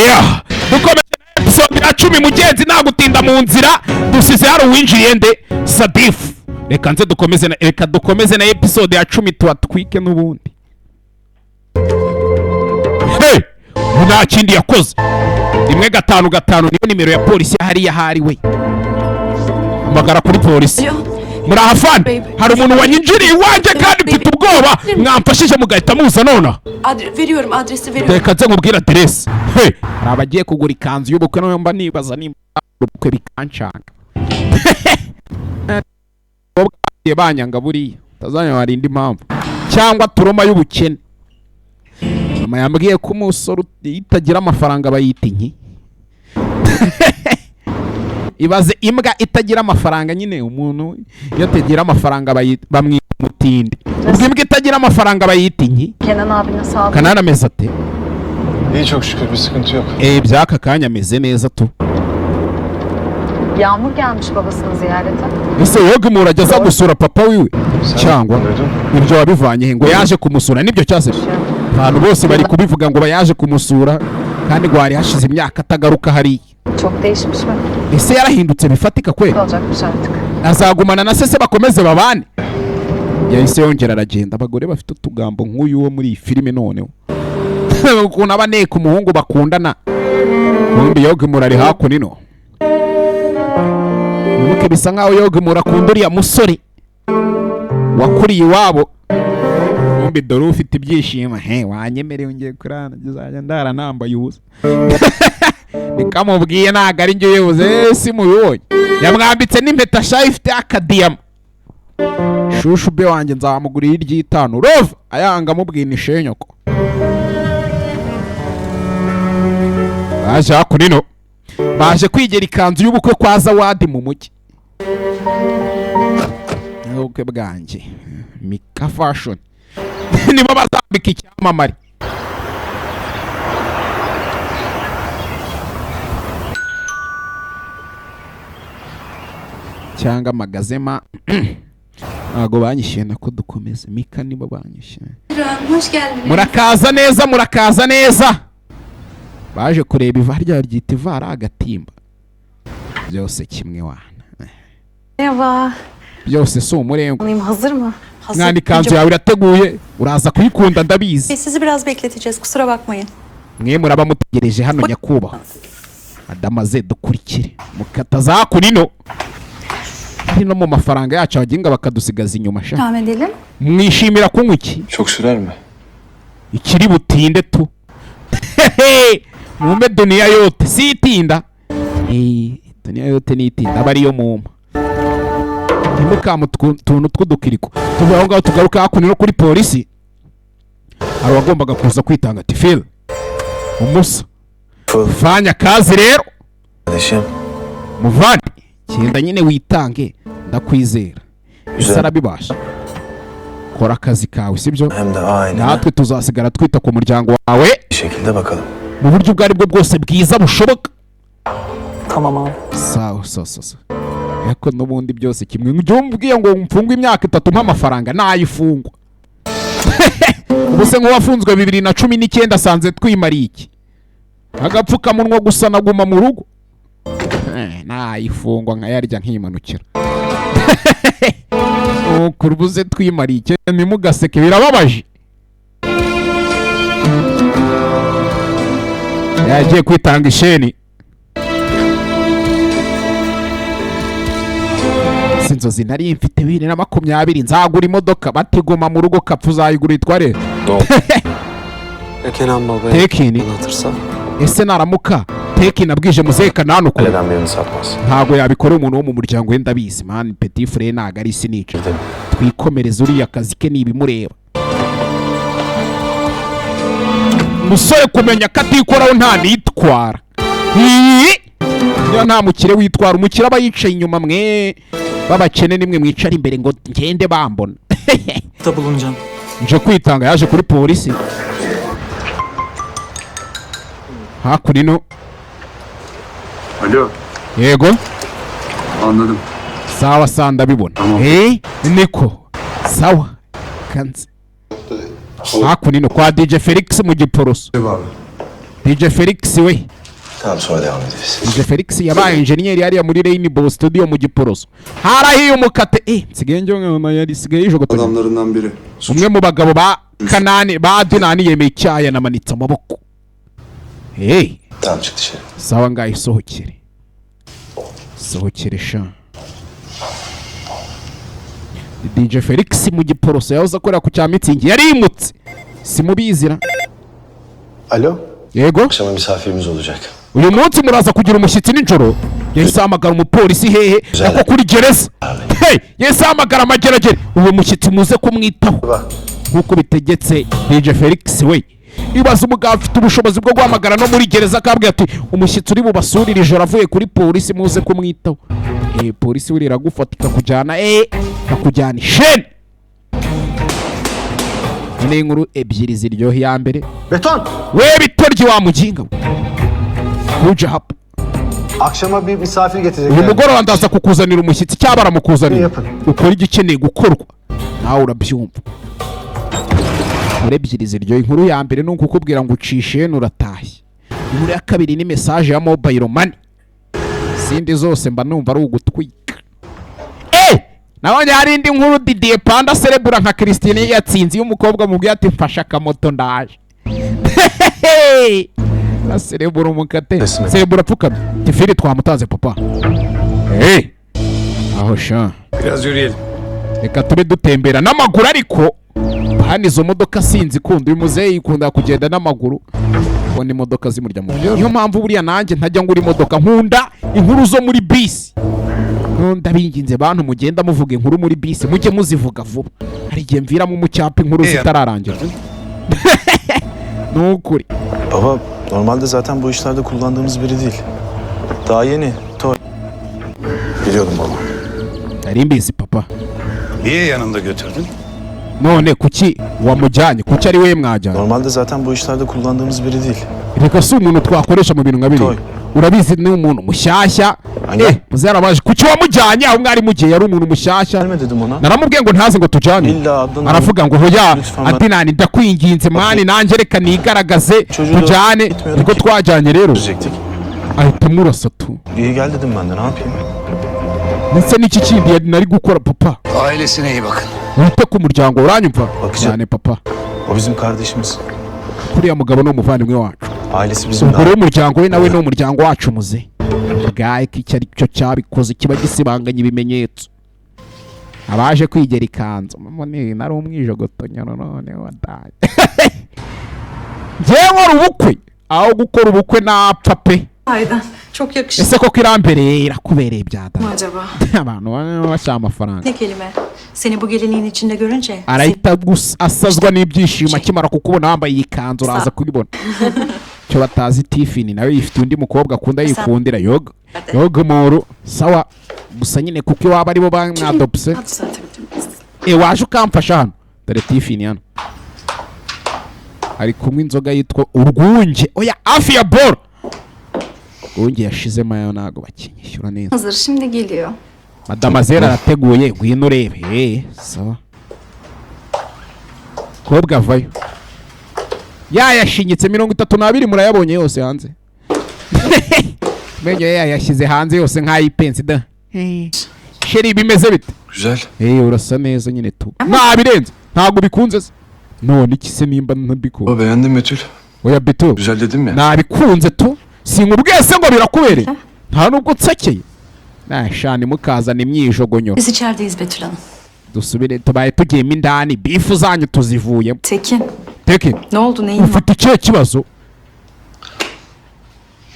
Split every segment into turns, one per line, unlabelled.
yeah dukomeje episode ya 10 mugenzi nagutinda mu nzira dusize hari uwinjiye nde Sadifu reka nze dukomeze na episode ya 10 tuwatwike n'ubundi hey nta kindi yakoze 155 niyo nimero ya polisi hariya hari we amagara kuri polisi murahafana hari umuntu wanyinjiriye wanje kandi mfite ubwoba mwamfashije mugahita muza nona
veriyorum adresi veriyorum
reka nze nkubwira adresi hey abagiye kugura ikanzu y'ubukwe no mba nibaza nimba ubukwe bikancanga bobwaye banyanga buriya tazanya warindi impamvu cyangwa turoma y'ubukene mama yambwiye ko umusoro itagira amafaranga bayita inki ibaze imbwa itagira amafaranga nyine umuntu yategera amafaranga bamwita umutindi ubwo imbwa itagira amafaranga bayita inki
Kenan abine sağ ol.
Kanana ameze ate
İyi çok şükür bir sıkıntı yok.
byaka kanya ameze neza tu
Yağmur gelmiş babasını ziyarete.
ese yoga murajya aza gusura papa wiwe cyangwa ibyo wabivanye ngo yaje kumusura nibyo cyase abantu bose bari kubivuga ngo bayaje kumusura kandi ngo hari hashize imyaka atagaruka hari
Çok değişmiş mi?
ese yarahindutse bifatika kwe
Olacakmış artık.
azagumana na sese bakomeze babane yahise yongera aragenda abagore bafite utugambo nk'uyu wo muri iyi filime noneho ukuntu abaneka umuhungu bakundana kumbi yoga murari hakunino muke bisa nkaho yoga murakunda uriya musore wakuriye iwabo kumbi dore ufite ibyishimo wanyemereye ngiye kurana ngizajya ndara nambaye ubusa nikamubwiye ntago ari njye uyoboze simubibonye yamwambitse n'impeta shayi ifite akadiyama shushu be wanjye nzamugurira iry'itanu rova ayanga mubwina ishenyoko baje hakunino baje kwigera ikanzu y'ubukwe kwa Zawadi mu mujyi ubukwe bwanjye Mika Fashion nibo bazambika icyamamare cyangwa magazema ntago banyishyuye nako dukomeze Mika nibo banyishyuye
Hoş geldiniz.
murakaza neza baje kureba iva rya ryita ivara agatimba byose kimwe wana
Merhaba.
byose si umurengo
Alayım hazır mı? Hazır.
mwani kanzu yawe irateguye uraza kuyikunda ndabizi
Sizi biraz bekleteceğiz kusura bakmayın.
mwe muraba mutegereje hano nyakubahwa adamaze dukurikire mukataza hakunino hino mu mafaranga yacu abaginga bakadusigaza inyuma sha
Devam edelim.
mwishimira kunywa iki
Çok sürer mi?
ikiri butinde tu mume dunia yote si itinda dunia yote ni itinda aba ariyo muma ntimukamu tuntu tw'udukiriko tuvuye aho ngaho tugaruka hakunino kuri polisi hari uwagombaga kuza kwitanga ati fil umusa fanya kazi rero
Kardeşim.
muvandi genda nyine witange ndakwizera ese arabibasha kora akazi kawe sibyo
Hem de aynen.
natwe tuzasigara twita ku muryango wawe
Bir şekilde bakalım.
mu buryo ubwo aribwo bwose bwiza bushoboka
Tamam abi.
sawa ariko n'ubundi byose kimwe njye mbwiye ngo mfungwe imyaka 3 mp'amafaranga nayifungwa ubu se nk'uwafunzwe 2019 asanze twimariye iki agapfukamunwa gusa naguma mu rugo nayifungwa nkayarya nkimanukira kurubuze twimariye iki ntimugaseke birababaje yagiye kwitanga isheni sinzozi nari mfite 2020 nzagura imodoka batigoma mu rugo kapfu uzayigura itware
Kenan baba
tekini
anlatırsa
ese naramuka tekini abwije muzekana hano ko
Kaleden birini satmaz.
ntago yabikora umuntu wo mu muryango wenda bizi man petit frère ntago ari sinica twikomereza uriya kazi ke nibimureba musore kumenya ko atikoraho nta nitwara niyo nta mukire witwara umukire aba yicaye inyuma mwe babakene nimwe mwicara imbere ngo ngende bambona
da bulunacağım.
nje kwitanga yaje kuri polisi hakurino
Alo,
yego
anladım.
sawa ndabibona
Tamam.
niko sawa kanze hakunino kwa DJ Felix mu giporoso
Abi.
DJ Felix we.
Tamam sonra devam ederiz.
DJ Felix yabaye enjeniyeri yari muri Rainbow Studio mu Giporoso. Harahiye umukate. Sigaye njye yari sigaye ijogotonya.
Adamlarından biri.
Umwe mu bagabo ba Kanani ba Dunani yemeye icyayi namanitse amaboko.
Tamam çık dışarı.
Sawa ngaho isohokere. Sohokere sha. DJ Felix mu Giporoso yahoze akorera ku cya Mitsingi yarimutse. Simubizira.
Alo.
Yego.
Akşama misafirimiz olacak.
Uyu munsi muraza kugira umushyitsi n'ijoro. Yahise ahamagara umupolisi hehe nako kuri gereza. Yahise ahamagara amageragere. Uwo mushyitsi muze kumwitaho nkuko bitegetse DJ Felix we. Ibaza umugabo afite ubushobozi bwo guhamagara no muri gereza akabwira ati umushyitsi uri bubasurire ijoro avuye kuri polisi muze kumwitaho. Polisi we iragufata ikakujyana ikakujyana isheni. Ni inkuru ebyiri ziryohe ya mbere.
Beton!
We bitoryi wa muginga. Kuja hapa.
Akşama bir misafir getirecek.
Uyu mugoroba ndaza kukuzanira umushyitsi cyaba aramukuzanira. Ukora igikeneye gukorwa. Nawe urabyumva. Muri ebyiri ziryohe inkuru ya mbere nuko ukubwira ngo ucishe nuratashye. Inkuru ya kabiri ni message ya mobile money. Sindi zose mba numva ari ugutwika. Nabonye hari indi nkuru Didier Panda cerebura nka Christine yatsinze y'umukobwa mubwiye ati mfasha kamoto ndaje. Na cerebura umukate. Cerebura pfukamye. Tifiri twamutanze papa. Aho sha.
Biraz yürüyelim.
Reka tube dutembera n'amaguru ariko hano izo modoka sinzi kunda uyu muzeyi ikunda kugenda n'amaguru. Ubona imodoka zimurya mu byo. Niyo mpamvu buriya nanjye ntajya ngura imodoka nkunda inkuru zo muri bisi. Ndabinginze bantu mugenda muvuga inkuru muri bisi mujye muzivuga vuba. Hari igihe mviramo mu cyapa inkuru zitararangira. Nukuri.
Baba normalde zaten bu işlerde kullandığımız biri değil. Daha yeni. Biliyordum baba.
Nari mbizi papa.
Niye yanında götürdün?
None kuki wamujyanye kuki ari we mwajyanye?
Normalde zaten bu işlerde kullandığımız biri değil.
Reka si umuntu twakoresha mu bintu nka biri. Urabizi ni umuntu mushyashya. Muzarabaje kuki wamujyanye aho mwari mugiye yari umuntu mushyashya. Naramubwiye ngo ntaze ngo tujyane. Aravuga ngo hoya Adinani ndakwinginze mani nanjye reka nigaragaze tujyane. Niko twajyanye rero. Ahita murasa tu.
İyi gel dedim ben de ne yapayım?
Ndetse n'iki kindi nari gukora papa.
Ailesine iyi bakın.
Wite ku muryango uranyumva? Yani papa.
O bizim kardeşimiz.
Kuriya mugabo no muvandimwe wacu.
Ailesi bizim.
Ubwo umuryango we nawe no umuryango wacu muze. Gaye iki ari cyo cyabikoze kiba gisibanganya ibimenyetso. Abaje kwigera ikanzu. Mone nari umwijogotonya none wadaye. Ngewe ubukwe. Aho gukora ubukwe napfa pe.
Aydan çok yakışıklı.
Ese koko irambere irakubereye byada.
Acaba?
Abantu bashaka amafaranga.
Ne kelime? Seni bu gelinliğin içinde görünce.
Arahita asazwa n'ibyishimo akimara kukubona wambaye iyi kanzu uraza kubibona. Cyo batazi Tiffany nawe yifite undi mukobwa akunda yikundira yoga moro sawa gusa nyine kuko waba aribo bamwadopse. Waje ukamfasha hano dore Tiffany hano. Ari kumwe inzoga yitwa urwunge oya afi ya bor. Urwunge yashizemo ayo nago bakinyishyura neza.
Hazır şimdi geliyor.
Madamazera arateguye ngwino urebe. Sawa. Kobwa vayo. Yashinyitse 32 murayabonye yose hanze. Menyo yashyize hanze yose nk'ayipensi da. Sheri bimeze bite?
Güzel.
Urasa neza nyine tu. Nabirenze. Ntago bikunze se. None iki se nimba ntabiko.
Baba beğendim Betül.
Oya Betül.
Güzel dedim ya.
Nabikunze tu. Sinkubwese ngo birakubere. Nta nubwo tsekeye. Nashani mukazana imyijogonyo.
Biz içerideyiz Betül Hanım.
Dusubire tubaye tugiyemo indani bifu zanyu tuzivuye.
Tekin.
Tekin.
Ne oldu neyin var?
Ufite ikihe kibazo?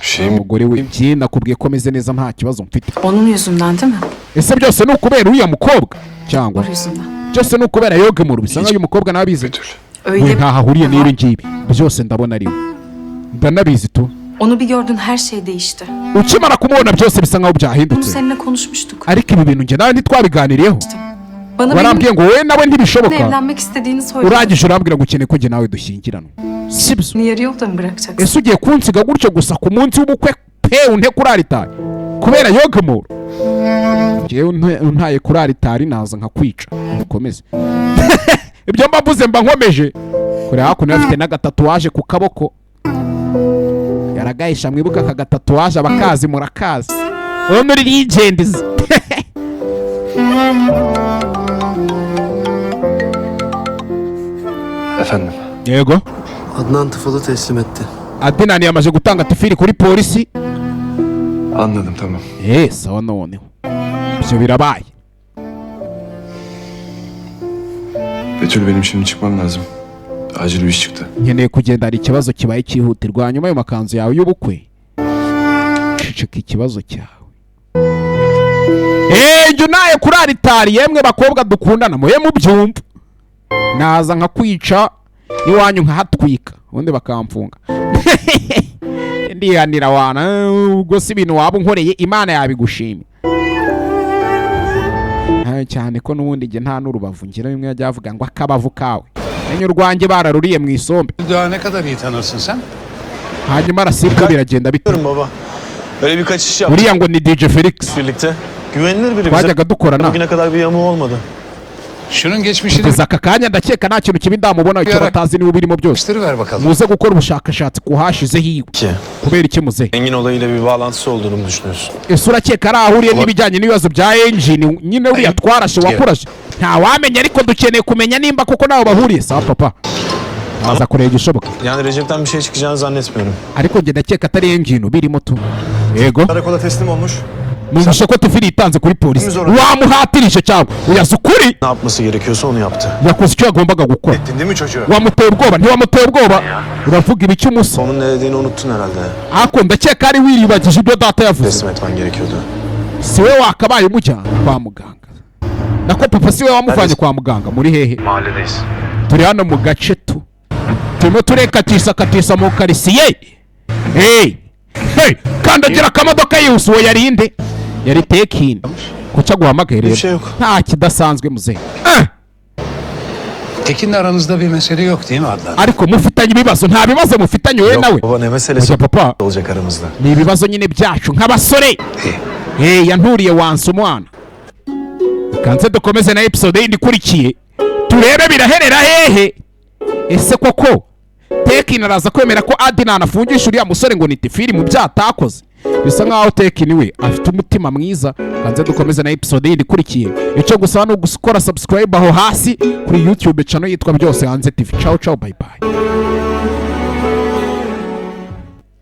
Şeyim.
Umugore we iki nakubwiye ko meze neza nta kibazo mfite.
Onun yüzünden değil mi?
Ese byose ni ukubera uriya mukobwa cyangwa?
Onun yüzünden.
Byose ni ukubera yoga mu rubisa nk'uyu mukobwa nabize.
Betül.
Öyle.
Ntaho ahuriye n'ibi ngibi. Byose ndabona ari we. Ndanabizi tu.
Onu bir gördün her şey değişti.
Ukimara kumubona byose bisa nkaho
Bunu
byahindutse.
seninle konuşmuştuk.
Ariko ibi bintu nge nawe ntitwabiganiriyeho.
Bana
Warambwiye ngo wowe nawe ntibishoboka.
evlenmek istediğini söyledin.
Urangije urambwira ngo ukeneye ko nge nawe dushyingiranwa. Sibyo.
Yarı yolda mı bırakacaksın?
Ese ugiye kunsiga gutyo gusa ku munsi w'ubukwe pe unte kuri aritari kubera yoga muro. Ngewe untaye kuri aritari naza nkakwica. Ukomeze. Ibyo mbavuze mba nkomeje. Kure hakuno afite n'agatatuwaje ku kaboko. gahisha mwibuka aka gatatuwaje abakazi murakazi wowe muri legends
Efendim.
yego
Adnan tıfalı teslim etti.
Adnan yamaze gutanga tifiri kuri polisi.
Anladım, tamam.
Sawa noneho ibyo birabaye.
Betül, benim şimdi çıkmam lazım. Acil bir iş çıktı.
Nkeneye kugenda, hari ikibazo kibaye cyihutirwa. Nyuma y'ayo makanzu yawe y'ubukwe ceceka ikibazo cyawe. Njye naye kuri aritari, yemwe bakobwa dukundana muye mubyumva, naza nkakwica iwanyu nkahatwika ubundi bakamfunga. Ndihanira wana ubwo si ibintu waba unkoreye Imana yabigushimye cyane ko n'ubundi nge nta n'urubavu ngira. Bimwe yajya avuga ngo akabavu kawe menye urwanjye bararuriye mu isombe.
Daha ne kadar iyi tanırsın sen?
Hanyuma arasibwa biragenda bite.
Baba. Böyle birkaç iş yaptık
Uriya ngo ni DJ Felix.
birlikte. Güvenilir biri bize.
Twajyaga dukorana.
Bugüne kadar bir yamuğu olmadı.
Şunun geçmişini
Kugeza aka kanya ndakeka nta kintu kibi ndamubona, icyo batazi niwe birimo byose.
ver bakalım.
Muze gukora ubushakashatsi ku hashize hiwe.
Ki.
Kubera iki muze?
Engin olayıyla bir bağlantısı olduğunu mu düşünüyorsun?
Ese urakeka ari ahuriye n'ibijyanye n'ibibazo bya engine nyine uriya twarashe wakurashe? Nta wamenya, ariko dukeneye kumenya nimba koko nawe bahuriye. Sawa papa, aza kureba igishoboka.
Yani Recep'ten bir şey çıkacağını zannetmiyorum.
Ariko nge ndakeka atari engine birimo tu. Yego
Karakola teslim olmuş.
numvise ko tifiri itanze kuri polisi. Wamuhatirije cyangwa uyaza ukuri?
Ne yapması gerekiyorsa onu yaptı.
Yakoze icyo yagombaga gukora.
Ettin değil mi çocuğu?
Wamuteye ubwoba? Ntiwamuteye ubwoba? Uravuga ibiki umusa?
Onun ne dediğini unuttun herhalde.
Ako ndakeka ari wiribagije ibyo data yavuze.
Teslim etmen gerekiyordu.
Siwe wakabaye umujyana kwa muganga. Nako papa siwe wamuvanye kwa muganga. Muri hehe?
Mahalledeyiz.
Turi hano mu gace tu. Turimo turekatisa mu karisiye. Hey! Kandagira akamodoka yose uwo yarinde. Yari tekini. Kuca guhamagaye rero.
Bir şey yok.
Nta kidasanzwe muzehe.
Tekin'le aranızda bir mesele yok değil mi Adnan?
Ariko mufitanye ibibazo, nta bibazo mufitanye wowe nawe.
Baba, ne meselesi
Oya papa,
olacak aramızda?
ni ibibazo nyine byacu nk'abasore. Yanturiye wansi umwana. Kanze dukomeze na episode yindi ikurikiye turebe biraherera hehe. Ese koko Tekin araza kwemera ko Adnan afungisha uriya musore ngo ni tifiri mu byaha atakoze? Bisa nkaho Tekin we afite umutima mwiza. Kanze dukomeze na episode yindi ikurikiye. Icyo gusaba no gukora subscribe aho hasi kuri YouTube channel yitwa Byose Hanze TV. Ciao ciao, bye bye.